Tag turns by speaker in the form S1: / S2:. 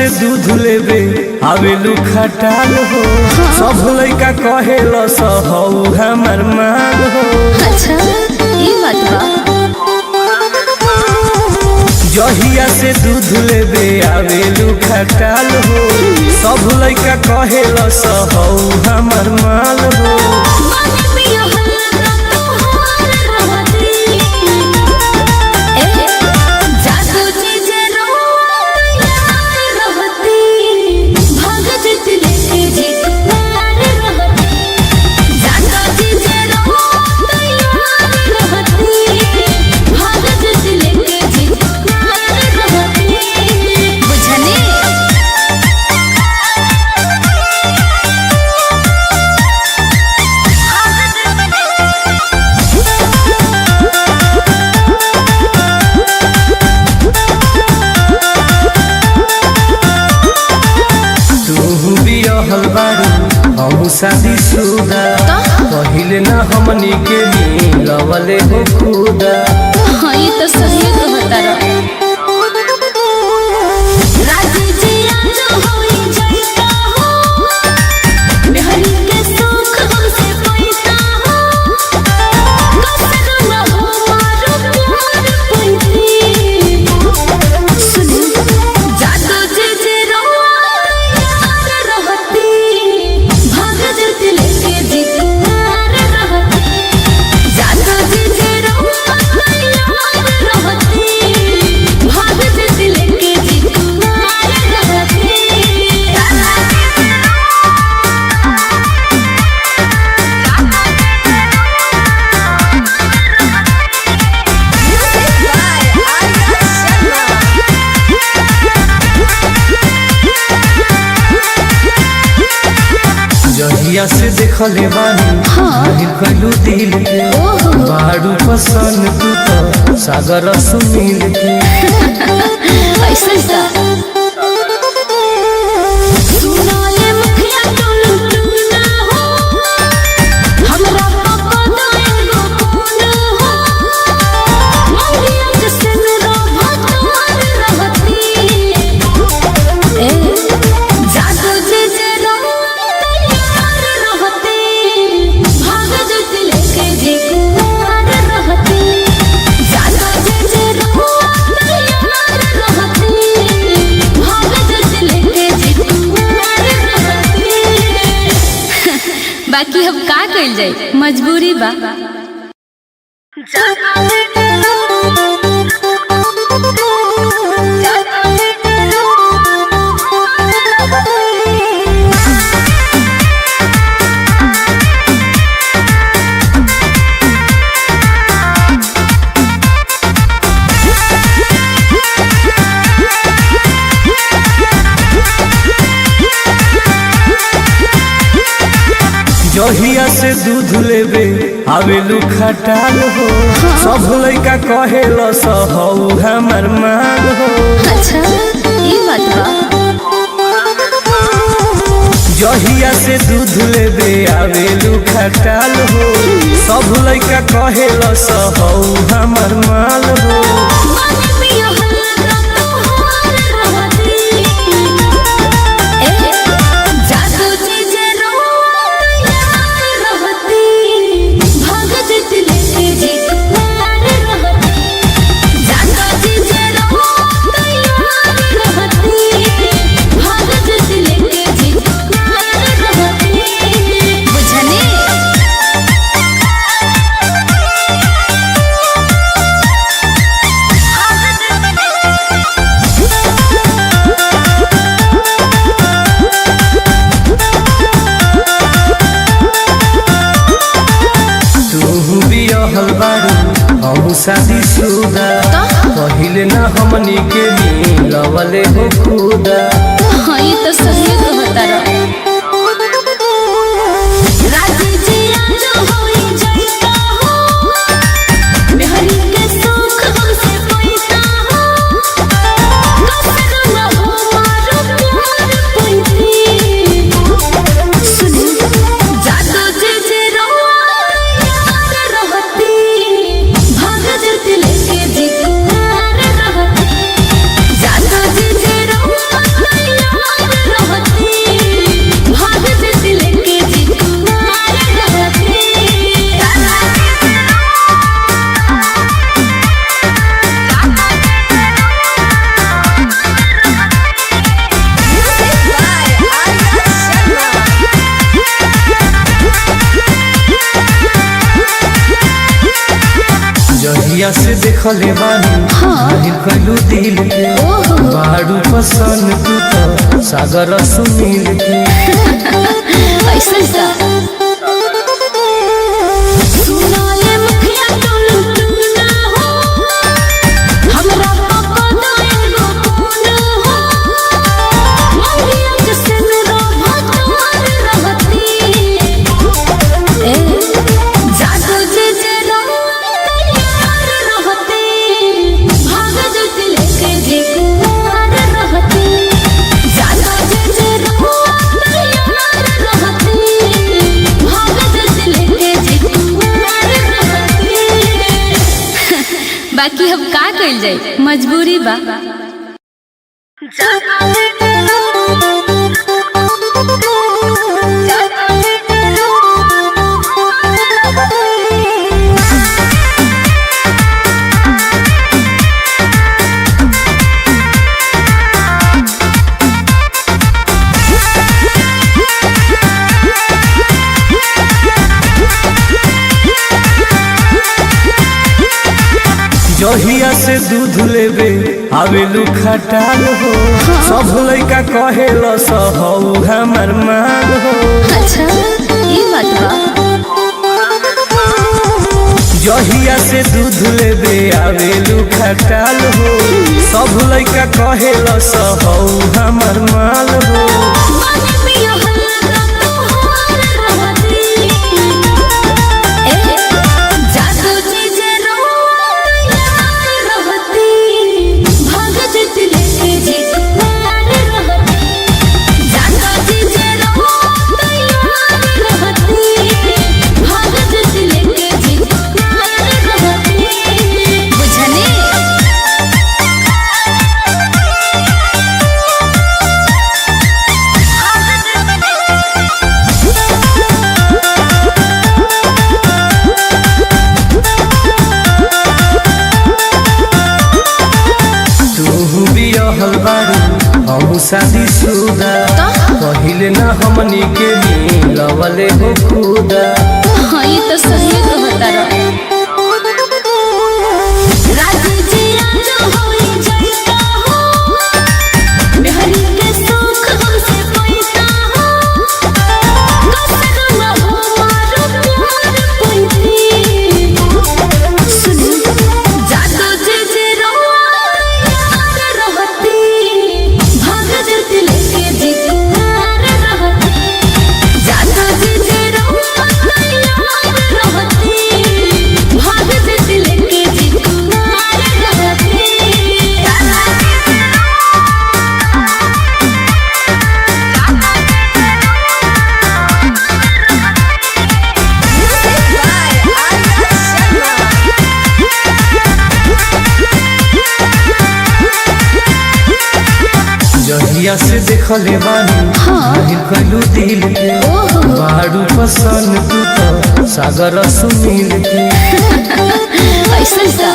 S1: दूध लेबे आवेलू खटाल हो। सब लइका कहेला सहौ हमर माल हो।
S2: अच्छा ये बात बा।
S1: जहिया से दूध लेबे आवेलू खटाल हो। सब लइका कहेला सहौ हमर माल हो। शादी शुदा पहिले ना हमनी के मिलवले हो खुदा।
S2: हाँ ये तो सही कहता रहा।
S1: जहिया से देखले बानी नहीं कलू दिल के। बारू पसंद तू तो सागर सुनील के।
S2: ऐसा बाकी हम का कइल जाए, मजबूरी बा।
S1: जहिया से दूध लेबे आवेलू खटाल हो। सब लइका कहेला सहौ हमर माल हो।
S2: अच्छा ये बात बा।
S1: जहिया से दूध लेबे आवेलू खटाल हो। सब लइका कहेला सहौ हमर माल हो। शादी शुदा पहिले ना हमनी के मिलवले हो खुदा।
S2: हाँ ये तो सही कहता रहा।
S3: लेके जी
S1: जहिया से देखले बानी नहीं कलू दिल के बारू पसंद तू तो सागर सुनील के
S2: ऐसा का सुनाए मुखिया टोलू टूना हो हमरा पापा दाए गो कोना हो मंगिया के सिनुरा भतवार रहती ए जादू जे जे यार रहती भाग जत लेके जे कुमार रहती जादू जे जे यार रहती भाग जत लेके जे कुमार रहती बाकी हम का कइल जाए मजबूरी बा
S1: जहिया से दूध लेबे आवेलू खटाल हो सब लइका कहेला सहौ हमर मान हो
S2: अच्छा ये बात बा
S1: जहिया से दूध लेबे आवेलू खटाल हो सब लइका कहेला सहौ हमर माल हो
S2: माने पिया हल्का तोहार रहती ए जादू चीजे यार रहती भाग जत लेके जे कुमार रहती जादू चीजे यार रहती भाग जत लेके जे कुमार रहती बुझने
S1: तू बियाहल बारू हम शादी शुदा पहिले ना हमनी के मिलवले हो खुदा
S2: हाँ ये तो सही कहता रहा राजी जी आज होई जाता हो मेहरी के सुख हमसे पैसा हो कसम हो मारो प्यार पैती सुन जादू जे जे यार रहती भाग जत लेके जे कुमार रहती जादू जे जे यार रहती भाग जत लेके जे कुमार रहती
S1: जहिया से देखले बानी नहीं कलू दिल के बारू पसंद तू तो सागर सुनील के
S2: ऐसा